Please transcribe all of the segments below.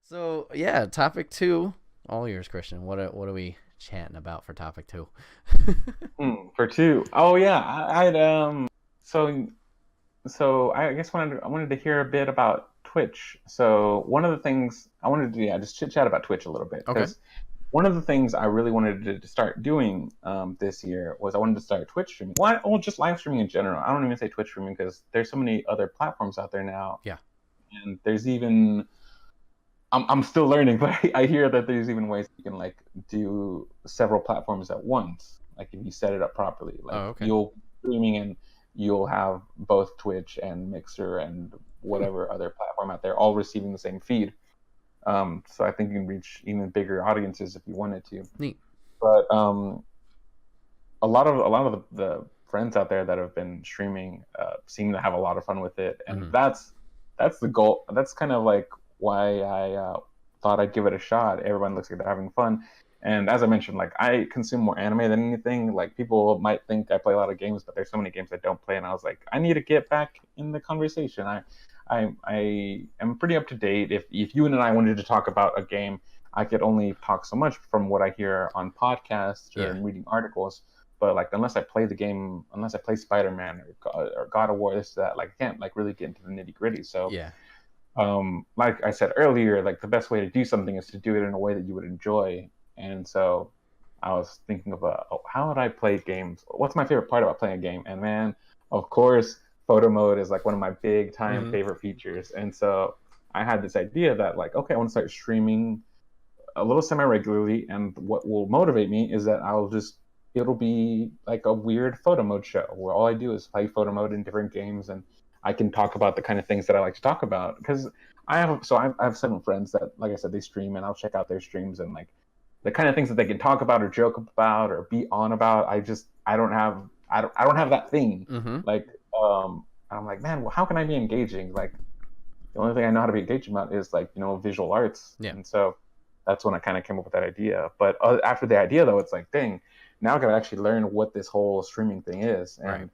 So yeah, topic two, all yours, Christian. What are we chatting about for topic two? For two. Oh yeah, I'd so so I guess I wanted to hear a bit about Twitch. So one of the things I wanted to do, yeah, just chit chat about Twitch a little bit Okay. because one of the things I really wanted to start doing this year was I wanted to start Twitch streaming. Well, just live streaming in general. I don't even say Twitch streaming because there's so many other platforms out there now, Yeah. and there's even I'm still learning, but I hear that there's even ways you can like do several platforms at once. Like if you set it up properly, like Oh, okay. you'll streaming and you'll have both Twitch and Mixer and Hmm. whatever other platform out there all receiving the same feed. So I think you can reach even bigger audiences if you wanted to. Neat. But a lot of the friends out there that have been streaming seem to have a lot of fun with it, and Hmm. that's the goal. That's kind of like why I thought I'd give it a shot. Everyone looks like they're having fun, and as I mentioned, like I consume more anime than anything. Like people might think I play a lot of games, but there's so many games I don't play, and I was like, I need to get back in the conversation. I am pretty up to date. If you and I wanted to talk about a game, I could only talk so much from what I hear on podcasts or Yeah. in reading articles. But like, unless I play the game, unless I play Spider-Man or God of War, this that, like, I can't like really get into the nitty-gritty. So, Yeah. like I said earlier, like the best way to do something is to do it in a way that you would enjoy. And so, I was thinking of how would I play games? What's my favorite part about playing a game? And man, of course, photo mode is like one of my big time Hmm. favorite features. And so, I had this idea that like, okay, I want to start streaming a little semi regularly, and what will motivate me is that it'll be like a weird photo mode show where all I do is play photo mode in different games, and I can talk about the kind of things that I like to talk about because I have seven friends that, like I said, they stream, and I'll check out their streams, and like the kind of things that they can talk about or joke about or be on about. I don't have that thing. Hmm. Like I'm like, man, well, how can I be engaging? Like the only thing I know how to be engaged about is like visual arts, Yeah. and so that's when I kind of came up with that idea. But after the idea, though, it's like, dang, now I gotta actually learn what this whole streaming thing is, Right. and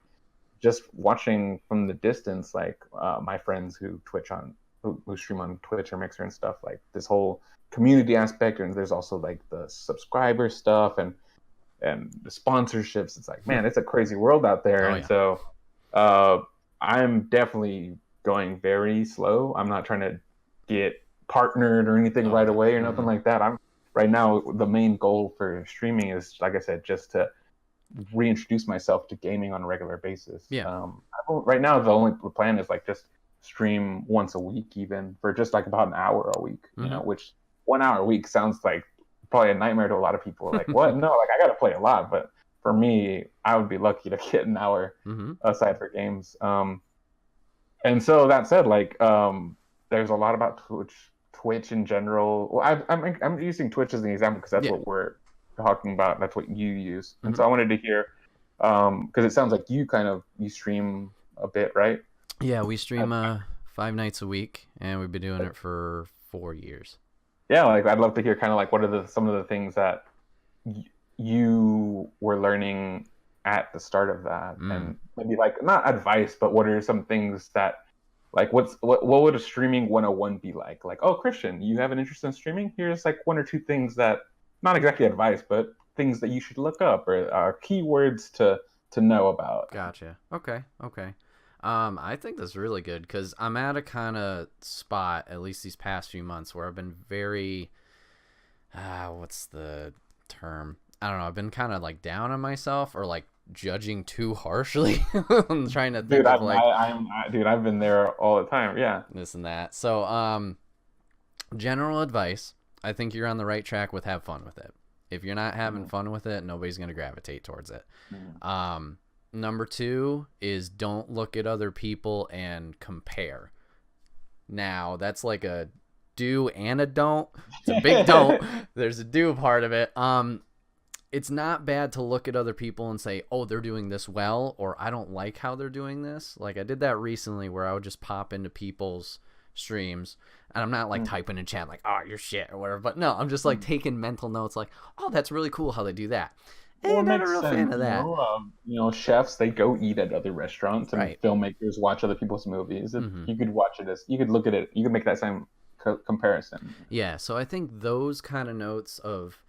just watching from the distance, like my friends who stream on Twitch or Mixer and stuff, like this whole community aspect, and there's also like the subscriber stuff and the sponsorships. It's like, man, it's a crazy world out there, Oh and yeah. so uh, I'm definitely going very slow. I'm not trying to get partnered or anything Oh right yeah. away or nothing Hmm. like that. I'm right now the main goal for streaming is, like I said, just to reintroduce myself to gaming on a regular basis. Yeah. Right now the only plan is like just stream once a week, even for just like about an hour a week. Hmm. Which 1 hour a week sounds like probably a nightmare to a lot of people. Like, what? No, like I got to play a lot, but for me, I would be lucky to get an hour Hmm. aside for games. And so that said, like, there's a lot about Twitch in general. Well, I'm using Twitch as an example because that's Yeah. what we're talking about. That's what you use, and Hmm. so I wanted to hear, because it sounds like you stream a bit, right? Yeah. We stream 5 nights a week, and we've been doing it for 4 years. Yeah, like I'd love to hear kind of like what are some of the things that y- you were learning at the start of that, Mm. and maybe like not advice, but what are some things that like what would a streaming 101 be like? Like, oh, Christian, you have an interest in streaming? Here's like one or two things that not exactly advice, but things that you should look up or keywords to know about. Gotcha. Okay. Okay. I think that's really good because I'm at a kind of spot, at least these past few months, where I've been very, what's the term? I don't know. I've been kind of like down on myself or like judging too harshly. I'm trying to think Dude, of like dude, I've been there all the time. Yeah. this and that. So, general advice, I think you're on the right track with have fun with it. If you're not having Mm, fun with it, nobody's going to gravitate towards it. mm. Number two is don't look at other people and compare. Now, that's like a do and a don't. It's a big don't. There's a do part of it. It's not bad to look at other people and say, "Oh, they're doing this well," or "I don't like how they're doing this." Like I did that recently where I would just pop into people's streams and I'm not like Mm, typing in chat like, "Oh, you're shit" or whatever, but no, I'm just like mm. taking mental notes like, "Oh, that's really cool how they do that." Well, it And not a makes real fan sense, of that. chefs they go eat at other restaurants, and Right. filmmakers watch other people's movies. Mhm. You could watch it as you could look at it. You could make that same comparison. Yeah, so I think those kind of notes of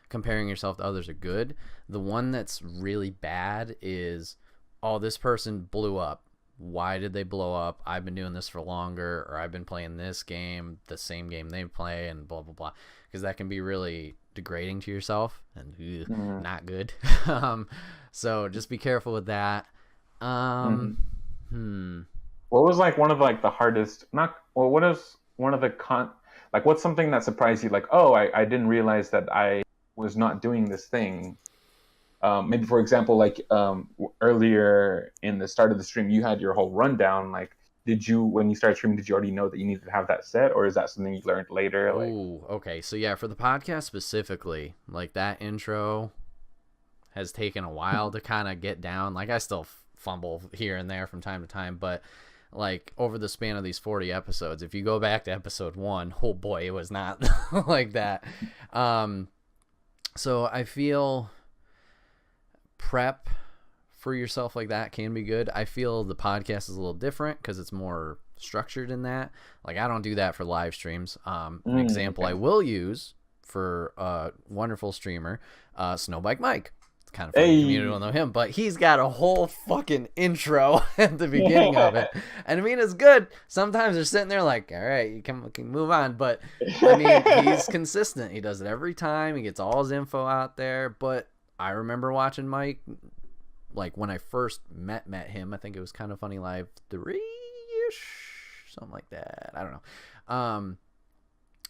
comparing yourself to others are good. The one that's really bad is, oh, this person blew up. Why did they blow up? I've been doing this for longer, or I've been playing this game, the same game they play, and blah, blah, blah. Because that can be really degrading to yourself and not good. So just be careful with that. What was like one of like the hardest, not, well, what is one of the like what's something that surprised you? Like, oh, I didn't realize that I was not doing this thing. Maybe for example, like earlier in the start of the stream, you had your whole rundown. Like, did you, when you started streaming, did you already know that you needed to have that set, or is that something you learned later? Oh, okay. So yeah, for the podcast specifically, like that intro has taken a while to kind of get down. Like I still fumble here and there from time to time, but like over the span of these 40 episodes, if you go back to episode 1, oh boy, it was not like that. So I feel prep for yourself like that can be good. I feel the podcast is a little different because it's more structured in that. Like I don't do that for live streams. An example I will use for a wonderful streamer, Snowbike Mike. It's kind of funny, community don't know him, but he's got a whole fucking intro at the beginning of it. And I mean, it's good. Sometimes they're sitting there like, all right, you can move on. But I mean, he's consistent. He does it every time. He gets all his info out there. But I remember watching Mike, like when I first met him. I think it was Kind of Funny Live 3-ish, something like that. I don't know.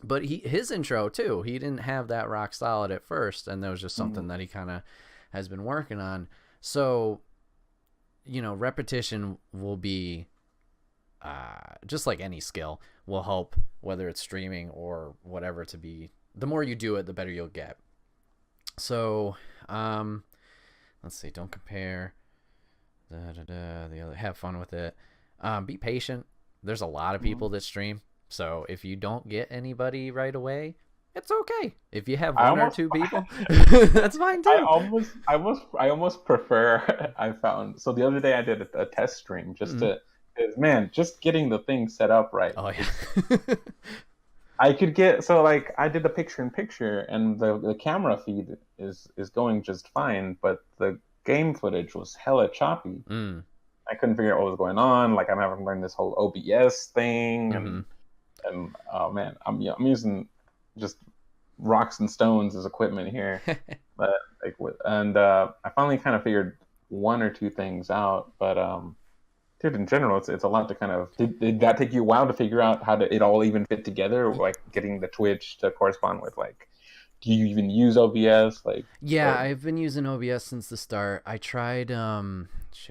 But his intro too, he didn't have that rock solid at first, and that was just something that he kind of has been working on. So, you know, repetition will be just like any skill will help, whether it's streaming or whatever, to be, the more you do it, the better you'll get. So, let's see, don't compare. The other, have fun with it. Be patient. There's a lot of people that stream, so if you don't get anybody right away, it's okay. If you have one or two people, that's fine too. I almost prefer. I found, so the other day I did a test stream just to, man, just getting the thing set up right. Oh yeah. I could get, so like I did a picture-in-picture, and the camera feed is going just fine, but the game footage was hella choppy. I couldn't figure out what was going on. Like I'm having to learn this whole OBS thing, and oh man, I'm using just rocks and stones as equipment here. But like, I finally kind of figured one or two things out. But dude, in general, it's a lot to kind of. Did that take you a while to figure out how to it all even fit together, or like getting the Twitch to correspond with, like, do you even use OBS? Like, yeah, I've been using OBS since the start. I tried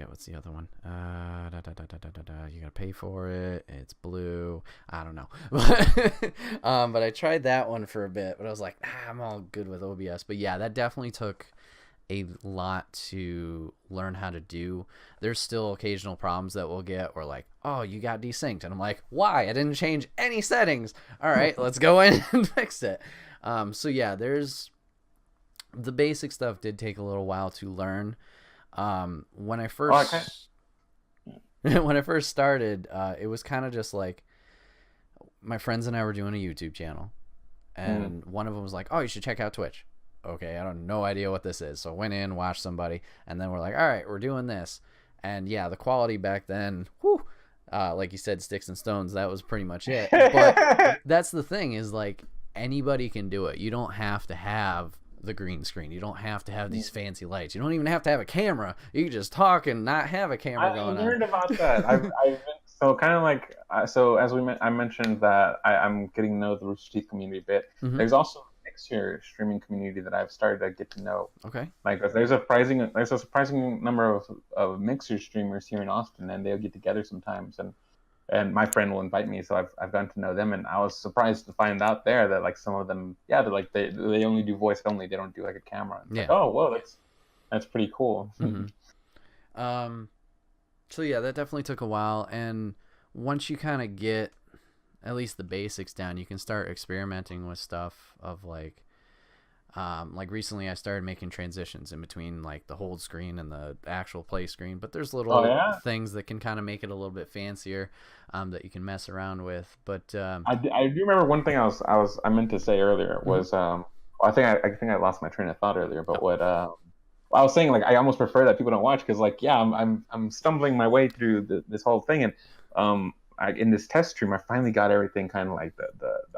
what's the other one? You gotta pay for it. It's blue. I don't know. But I tried that one for a bit, but I was like, I'm all good with OBS. But yeah, that definitely took a lot to learn how to do. There's still occasional problems that we'll get, or like, oh, you got desynced, and I'm like, why? I didn't change any settings. All right, let's go in and fix it. So yeah, there's the basic stuff did take a little while to learn. When I first when I first started, it was kind of just like my friends and I were doing a YouTube channel, and one of them was like, oh, you should check out Twitch. Okay, I don't no idea what this is. So I went in, watched somebody, and then we're like, all right, we're doing this. And yeah, the quality back then, whew, like you said, sticks and stones, that was pretty much it. But that's the thing, is like anybody can do it. You don't have to have the green screen. You don't have to have these fancy lights. You don't even have to have a camera. You can just talk and not have a camera going on. I learned about that. I've been, so kind of like, so as I mentioned that I'm getting to know the Rooster Teeth community a bit. There's also a Mixer streaming community that I've started to get to know. Okay. Like there's a surprising number of Mixer streamers here in Austin, and they'll get together sometimes, and my friend will invite me, so I've gotten to know them, and I was surprised to find out there that like some of them, yeah, they're like they only do voice only, they don't do like a camera. Like, oh, whoa, that's pretty cool. So yeah, that definitely took a while, and once you kind of get at least the basics down, you can start experimenting with stuff of like Like recently I started making transitions in between like the hold screen and the actual play screen, but there's Oh little yeah. things that can kind of make it a little bit fancier, that you can mess around with. But I do remember one thing I meant to say earlier mhm. was I think I lost my train of thought earlier, but Oh. what I was saying, like, I almost prefer that people don't watch because, like, yeah, I'm stumbling my way through this whole thing, and in this test stream I finally got everything kind of like the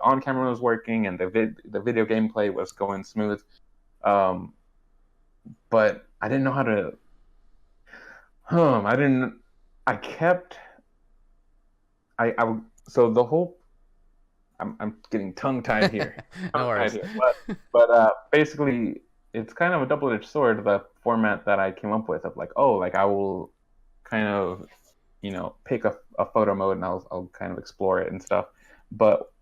on camera was working and the video gameplay was going smooth, um but I didn't know how to I didn't I kept I so the whole I'm getting tongue tied here. No Tongue tied worries. here. But basically it's kind of a double-edged sword, the format that I came up with of like, oh, like I will kind of, pick a photo mode and I'll kind of explore it and stuff. But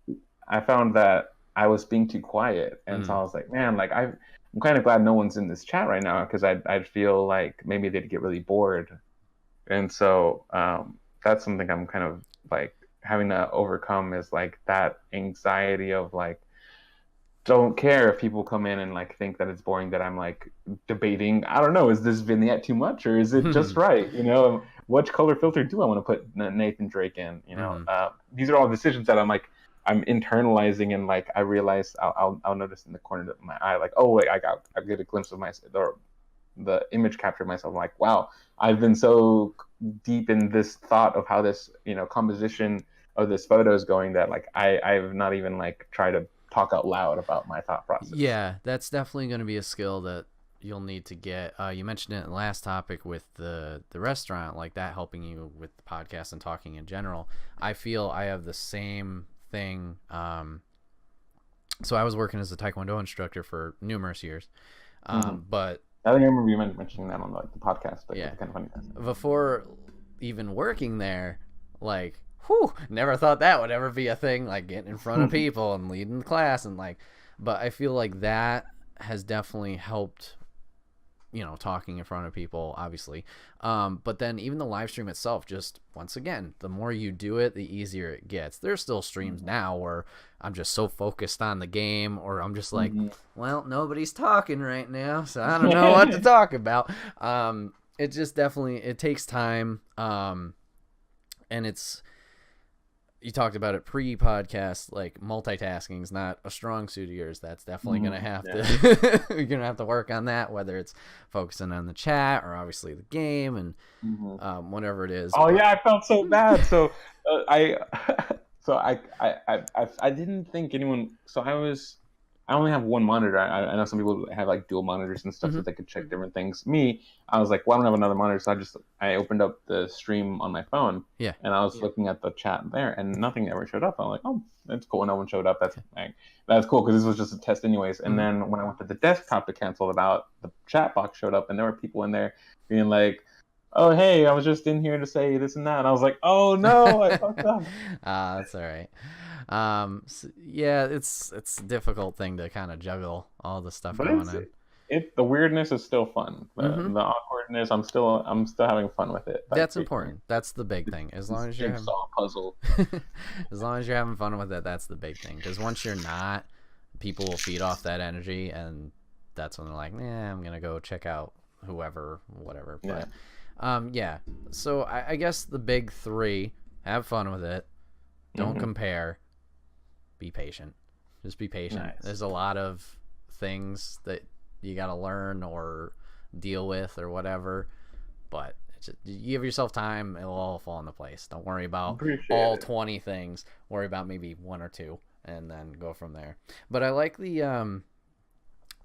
I found that I was being too quiet. And so Mm. I was like, man, like I'm kind of glad no one's in this chat right now because I'd feel like maybe they'd get really bored. And so that's something I'm kind of like having to overcome is like that anxiety of like don't care if people come in and like think that it's boring that I'm like debating. I don't know, is this vignette too much or is it just right? Which color filter do I want to put Nathan Drake in? Mhm. These are all decisions that I'm internalizing and like I realize I'll notice in the corner of my eye like, oh wait, I get a glimpse of the image capture myself. I'm like, wow, I've been so deep in this thought of how this composition of this photo is going that like I've not even like tried to talk out loud about my thought process. Yeah, that's definitely going to be a skill that you'll need to get. You mentioned it in the last topic with the restaurant, like that helping you with the podcast and talking in general. I feel I have the same thing. So I was working as a Taekwondo instructor for numerous years, Mm-hmm. but I think I remember you mentioning that on like the podcast, like yeah, the kind of funny. before even working there, like, whew, never thought that would ever be a thing, like getting in front of people and leading the class and like, but I feel like that has definitely helped, talking in front of people, obviously. But then even the live stream itself, just once again, the more you do it, the easier it gets. There's still streams now where I'm just so focused on the game, or I'm just like, Mm-hmm. well, nobody's talking right now, so I don't know what to talk about. It just definitely, it takes time. And you talked about it pre-podcast, like multitasking is not a strong suit of yours. That's definitely gonna have to you're gonna have to work on that, whether it's focusing on the chat or obviously the game and whatever it is. Oh But yeah, I felt so bad. So I, so I didn't think anyone. So I only have one monitor. I know some people have like dual monitors and stuff so they could check different things. Me, I was like, well, I don't have another monitor, so I opened up the stream on my phone. yeah, And I was looking at the chat there, and nothing ever showed up. I'm like, oh, that's cool. No one showed up. That's cool because this was just a test, anyways. And then when I went to the desktop to cancel it out, the chat box showed up, and there were people in there being like, "Oh, hey, I was just in here to say this and that." And I was like, "Oh no, I fucked up." that's all right. So, yeah, it's a difficult thing to kind of juggle all the stuff But going on. the weirdness is still fun. The awkwardness, I'm still having fun with it. Like That's important. That's the big thing. As long as you're jigsaw puzzle. as long as you're having fun with it, that's the big thing. Because once you're not, people will feed off that energy, and that's when they're like, "Nah, I'm gonna go check out whoever, whatever." Yeah. But yeah. So I guess the big three: have fun with it, don't compare, be patient. Just be patient. Nice. There's a lot of things that you got to learn or deal with or whatever, but you give yourself time, it'll all fall into place. Don't worry about all 20 things. Worry about maybe one or two and then go from there. But I like the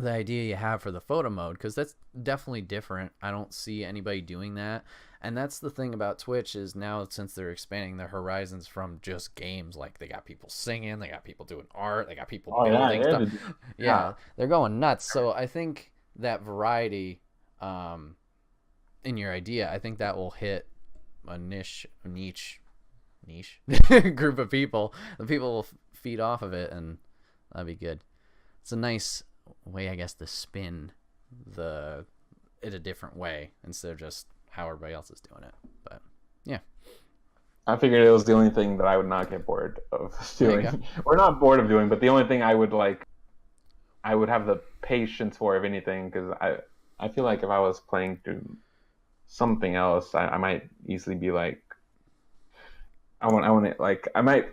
idea you have for the photo mode, because that's definitely different. I don't see anybody doing that. And that's the thing about Twitch is now, since they're expanding their horizons from just games, like they got people singing, they got people doing art, they got people building stuff. Yeah, they're going nuts. So I think that variety in your idea, I think that will hit a niche group of people. The people will feed off of it, and that'd be good. It's a nice way, I guess, to spin it a different way instead of just how everybody else is doing it. But yeah, I figured it was the only thing that I would not get bored of doing, or not bored of doing, but the only thing I would like I would have the patience for, if anything, because I feel like if I was playing through something else, I might easily be like, I want it like I might.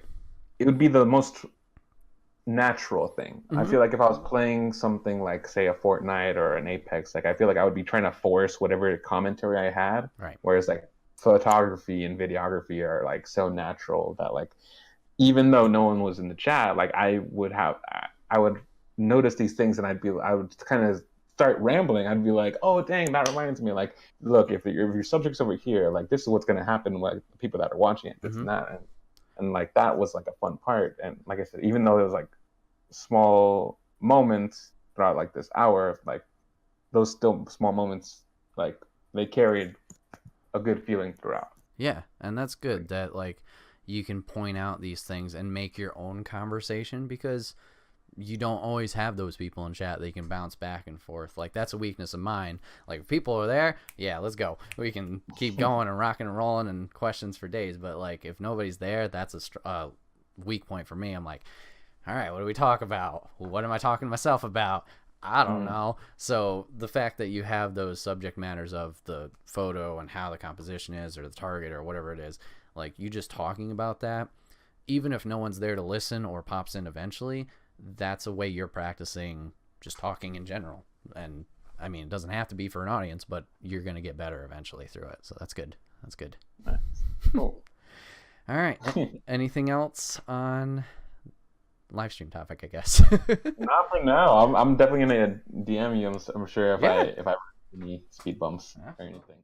It would be the most natural thing. I Hmm. feel like if I was playing something like, say, a Fortnite or an Apex, like I feel like I would be trying to force whatever commentary I had, Right. whereas like photography and videography are like so natural that like even though no one was in the chat, like I would notice these things and I would kind of start rambling. I'd be like, oh dang, that reminds me. Like, look, if your subject's over here, like this is what's gonna happen with the people that are watching it, this Hmm. and that, and like that was like a fun part. And like I said, even though it was like small moments throughout like this hour, like those still small moments, like they carried a good feeling throughout. Yeah, and that's good that like you can point out these things and make your own conversation because you don't always have those people in chat that you can bounce back and forth. Like that's a weakness of mine. Like if people are there, yeah, let's go. We can keep going and rocking and rolling and questions for days. But like if nobody's there, that's a weak point for me. I'm like, all right, what do we talk about? What am I talking to myself about? I don't Mm. know. So the fact that you have those subject matters of the photo and how the composition is or the target or whatever it is, like you just talking about that, even if no one's there to listen or pops in eventually, that's a way you're practicing just talking in general. And I mean, it doesn't have to be for an audience, but you're going to get better eventually through it. So that's good. That's good. Nice. Cool. All right. Anything else on live stream topic, I guess? Not for now. I'm definitely gonna DM you. I'm sure if I Yeah. if I have any speed bumps Yeah. or anything.